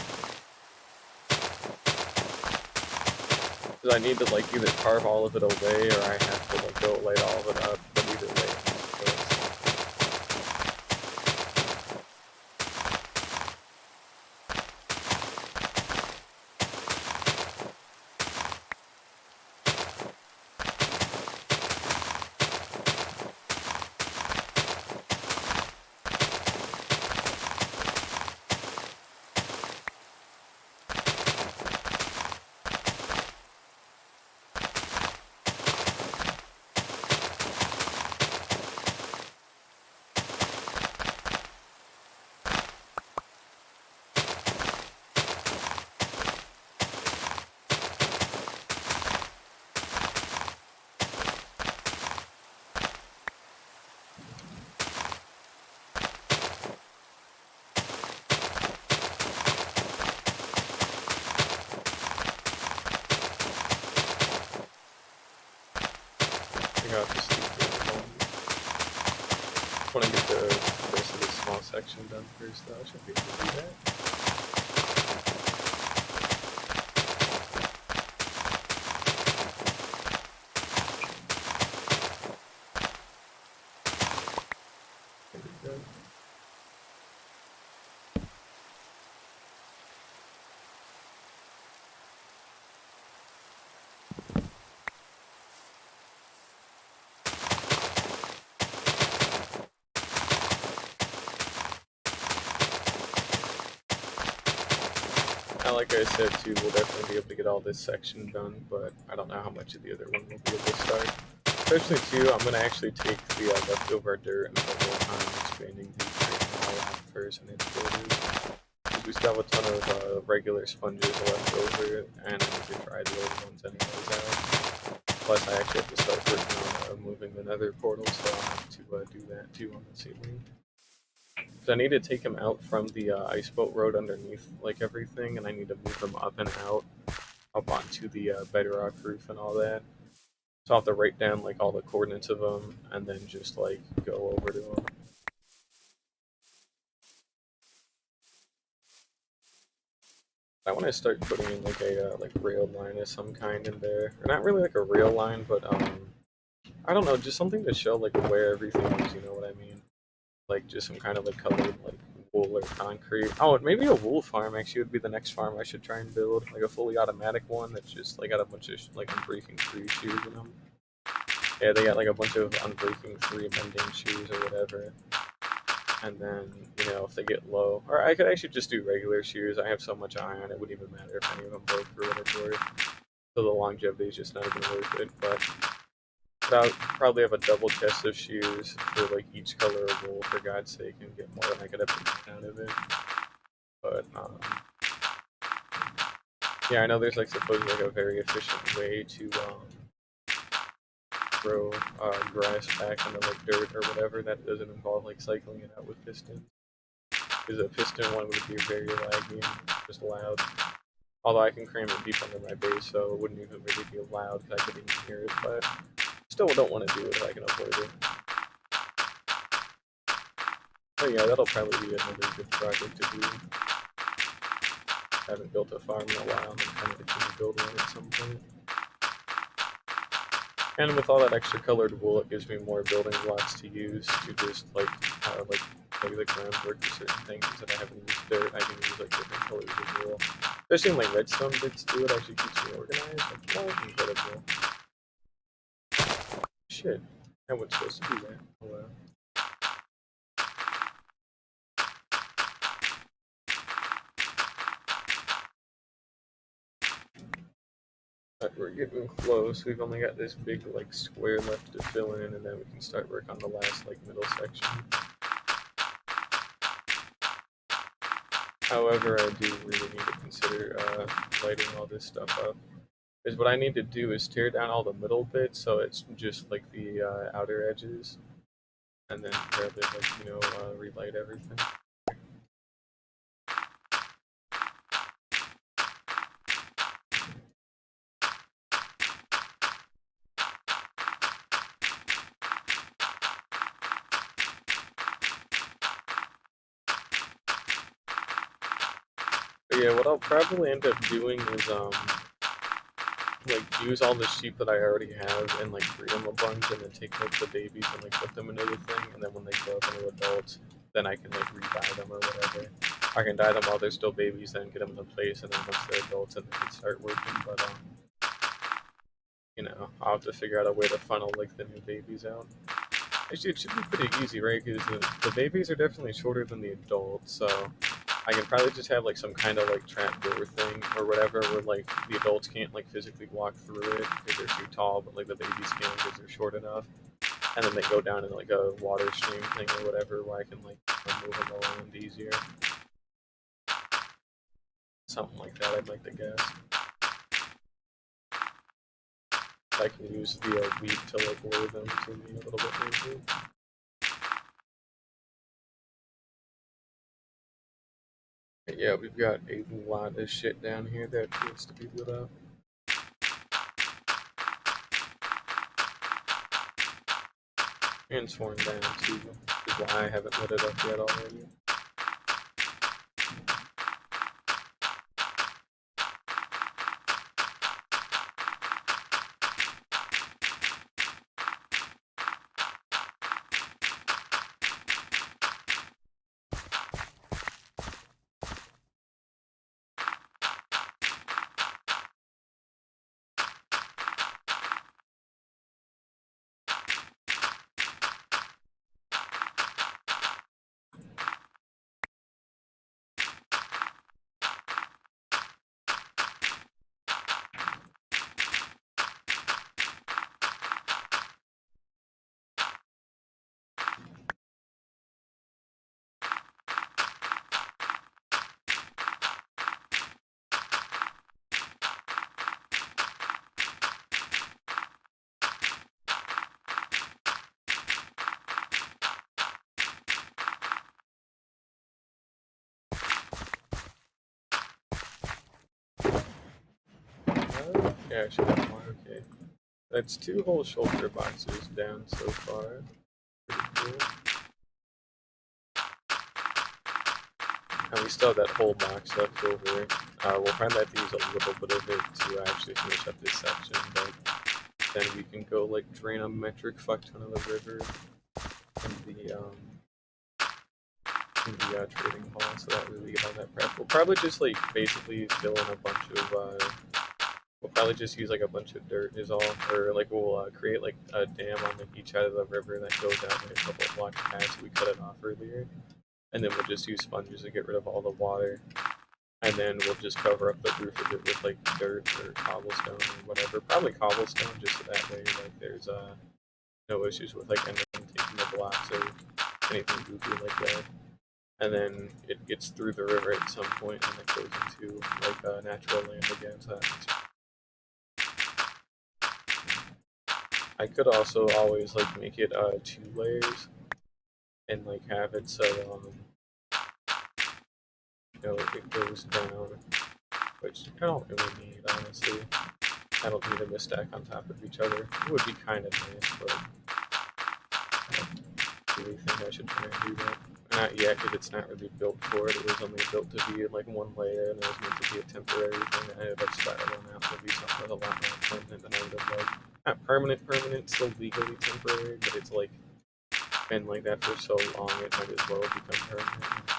Because I need to like either carve all of it away or I have to like go light all of it up, but either way I got this I want to get the rest of this small section done first, though. I should be able to do that. There we go. Like I said too, we'll definitely be able to get all this section done, but I don't know how much of the other one we'll be able to start. Especially too, I'm gonna actually take the leftover dirt and spend more time expanding the trading hall out first and its borders. Because we still have a ton of regular sponges left over, and I need to try the old ones anyways out. Plus, I actually have to start working on moving the nether portal, so I'll have to do that too on the ceiling. I need to take him out from the ice boat road underneath like everything, and I need to move him up and out, up onto the bedrock roof and all that. So I'll have to write down like all the coordinates of them, and then just like go over to them. I want to start putting in like a like rail line of some kind in there, or not really like a rail line, but I don't know, just something to show like where everything is. You know what I mean? Like just some kind of like colored like wool or concrete. Oh, and maybe a wool farm actually would be the next farm I should try and build, like a fully automatic one that's just like got a bunch of like unbreaking 3 shoes in them. Yeah, they got like a bunch of unbreaking 3 mending shoes or whatever. And then, you know, if they get low, or I could actually just do regular shoes. I have so much iron, it wouldn't even matter if any of them broke for what it's worth. So the longevity is just not even worth it. But I'll probably have a double chest of shoes for like each color of wool, for God's sake, and get more than I could ever get out of it. But yeah, I know there's like supposedly like a very efficient way to throw grass back into like dirt or whatever that doesn't involve like cycling it out with pistons. Because a piston one would be very laggy and just loud. Although I can cram it deep under my base, so it wouldn't even really be loud because I couldn't even hear it. But still, don't want to do it if I can avoid it. But yeah, that'll probably be another good project to do. I haven't built a farm in a while, and I'm kind of itching to build one at some point. And with all that extra colored wool, it gives me more building blocks to use to just like the groundwork for certain things. Instead of having to use dirt, I can use like different colors of wool. Especially like redstone bits do it actually keeps me organized. Like, oh, incredible. Shit, I wasn't supposed to do that. Oh well. But we're getting close. We've only got this big like square left to fill in, and then we can start work on the last like middle section. However, I do really need to consider lighting all this stuff up. Because what I need to do is tear down all the middle bits so it's just like the outer edges, and then probably like relight everything. But yeah, what I'll probably end up doing is like use all the sheep that I already have and like breed them a bunch, and then take like the babies and like put them into the thing, and then when they grow up into adults, then I can like re-dye them or whatever. I can dye them while they're still babies, then get them in place, and then once they're adults, and they can start working. But I'll have to figure out a way to funnel like the new babies out. Actually, it should be pretty easy, right? Because the babies are definitely shorter than the adults, so I can probably just have like some kind of like trapdoor thing or whatever, where like the adults can't like physically walk through it because they're too tall, but like the babies can because they're short enough. And then they go down in like a water stream thing or whatever, where I can like move them around easier. Something like that, I'd like to guess. I can use the wheat to like lure them to me a little bit maybe. Yeah, we've got a lot of shit down here that needs to be lit up. And sworn down too, is why I haven't lit it up yet already. Yeah, I should have more, okay. That's 2 whole shoulder boxes down so far. Pretty cool. And we still have that whole box left over. We'll probably have to use a little bit of it to actually finish up this section, but then we can go like drain a metric fuck ton of the river in the trading hall, so that way we get all that prep. We'll probably just like basically fill in a bunch of we'll probably just use like a bunch of dirt is all, or like we'll create like a dam on like each side of the river that goes down like a couple of blocks past. We cut it off earlier, and then we'll just use sponges to get rid of all the water, and then we'll just cover up the roof of it with like dirt or cobblestone or whatever. Probably cobblestone, just so that way like there's no issues with like anything taking the blocks or anything goofy like that. And then it gets through the river at some point, and it goes into like natural land again. So I could also always like make it 2 layers and like have it so it goes down, which I don't really need honestly. I don't need them to stack on top of each other. It would be kind of nice, but I don't really think I should try and do that. Not yet, because it's not really built for it. It was only built to be like 1 layer, and it was meant to be a temporary thing. I ended up spiraling out to be something with a lot more permanent than I would have liked. Not permanent, still legally temporary, but it's like been like that for so long, it might as well become permanent.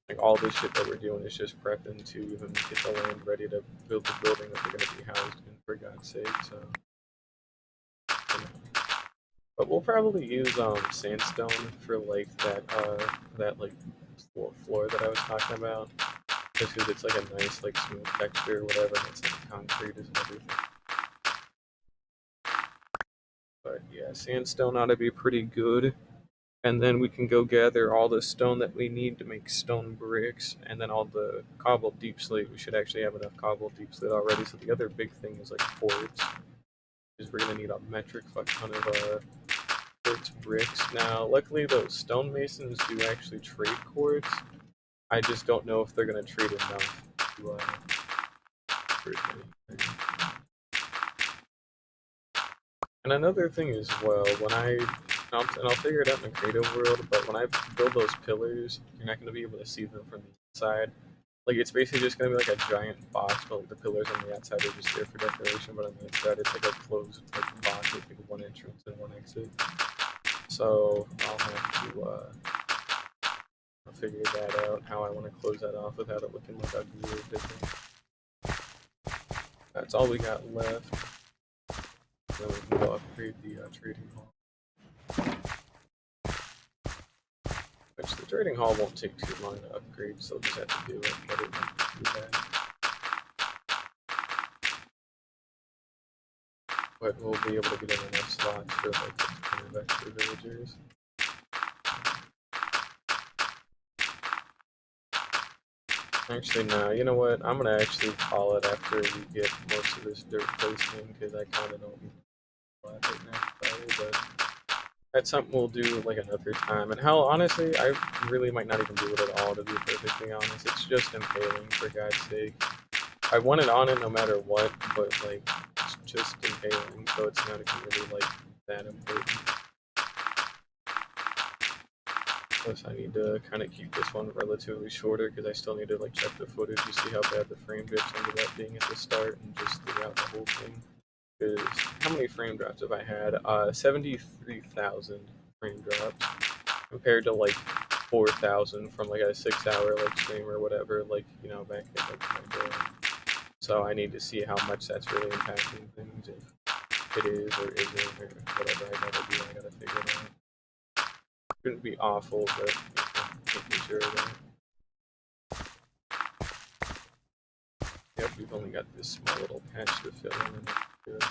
Like all this shit that we're doing is just prepping to even get the land ready to build the building that they're gonna be housed in, for God's sake. So, you know. But we'll probably use sandstone for like that like floor that I was talking about, just because it's like a nice like smooth texture or whatever, and it's like concrete and everything. But yeah, sandstone ought to be pretty good. And then we can go gather all the stone that we need to make stone bricks, and then all the cobbled deep slate. We should actually have enough cobbled deep slate already. So the other big thing is like quartz, because we're gonna need a metric fuck ton of quartz bricks. Now, luckily those stonemasons do actually trade quartz. I just don't know if they're gonna trade enough to for anything. And another thing as well, and I'll figure it out in the creative world, but when I build those pillars, you're not going to be able to see them from the inside. Like, it's basically just going to be like a giant box, but like the pillars on the outside are just there for decoration, but on the inside it's like a closed like box with like one entrance and one exit. So I'll have to figure that out, how I want to close that off without it looking like ugly or different. That's all we got left. Then we can go upgrade the trading hall. Which the trading hall won't take too long to upgrade, so we'll just have to do it, but it won't be too bad. But we'll be able to get in enough slots for like 200 extra villagers. Actually, no, you know what? I'm gonna actually call it after we get most of this dirt placement, because I kind of don't even know right now, probably, but that's something we'll do like another time. And hell, honestly, I really might not even do it at all, to be perfectly honest. It's just impaling, for God's sake. I want it on it no matter what, but like, it's just impaling, so it's not even really like that important. Plus, I need to kind of keep this one relatively shorter because I still need to like check the footage to see how bad the frame drops ended up being at the start and just throughout the whole thing. Because how many frame drops have I had? 73,000 frame drops compared to like 4,000 from like a 6-hour like stream or whatever, like back in like my day. So I need to see how much that's really impacting things, if it is or isn't, or whatever I gotta do. I gotta figure it out. Shouldn't be awful, but making sure that. Yep, we've only got this small little patch to fill in, and that's good.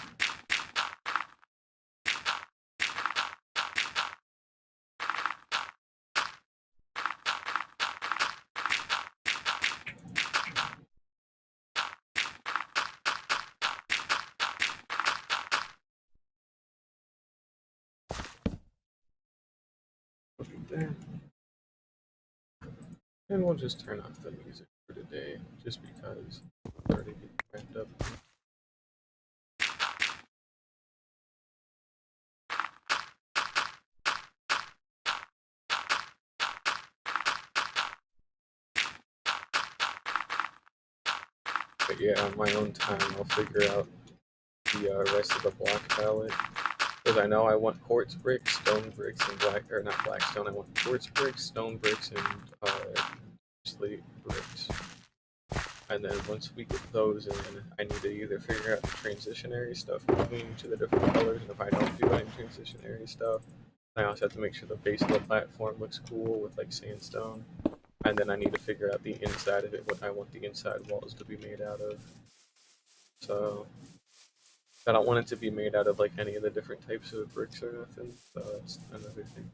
Look at that. And we'll just turn off the music for today, just because it's already getting wrapped up. But yeah, on my own time, I'll figure out the rest of the block palette. Because I know I want quartz bricks, stone bricks, and not blackstone. I want quartz bricks, stone bricks, and slate bricks. And then once we get those in, I need to either figure out the transitionary stuff between each of the different colors, and if I don't do any transitionary stuff, I also have to make sure the base of the platform looks cool with like sandstone. And then I need to figure out the inside of it, what I want the inside walls to be made out of. So I don't want it to be made out of like any of the different types of bricks or nothing. So that's another thing.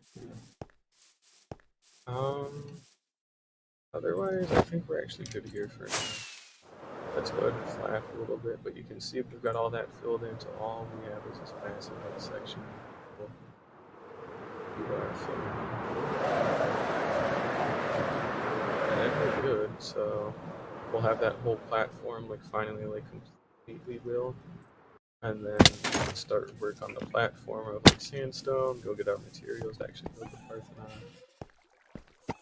Otherwise, I think we're actually good here for now. Let's go ahead and flap a little bit, but you can see we've got all that filled in, so all we have is this massive section. We'll do our and then we're good. So we'll have that whole platform like finally like completely built, and then start work on the platform of like sandstone. Go get our materials to actually build the Parthenon,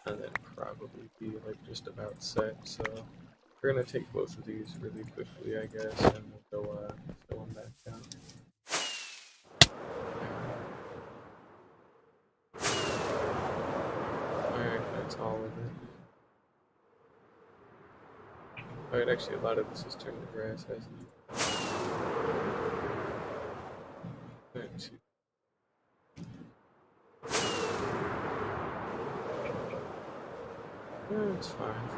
and then probably be like just about set. So we're gonna take both of these really quickly, I guess, and we'll go fill them back out. Alright, that's all of it. Alright, actually, a lot of this is turned to grass, hasn't it? Alright, yeah, it's fine.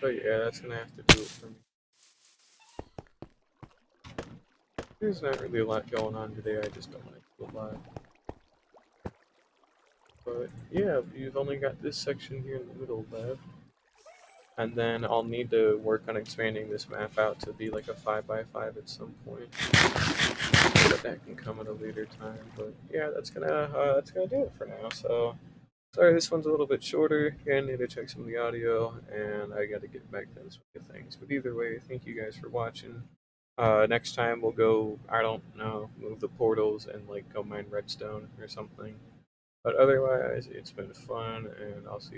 But yeah, that's gonna have to do it for me. There's not really a lot going on today, I just don't like it a lot. But yeah, you've only got this section here in the middle left. And then I'll need to work on expanding this map out to be like a 5x5 at some point. But that can come at a later time. But yeah, that's gonna do it for now. So sorry, this one's a little bit shorter. I need to check some of the audio, and I got to get back to this with things. But either way, thank you guys for watching. Next time we'll go, I don't know, move the portals and like go mine redstone or something. But otherwise, it's been fun, and I'll see you.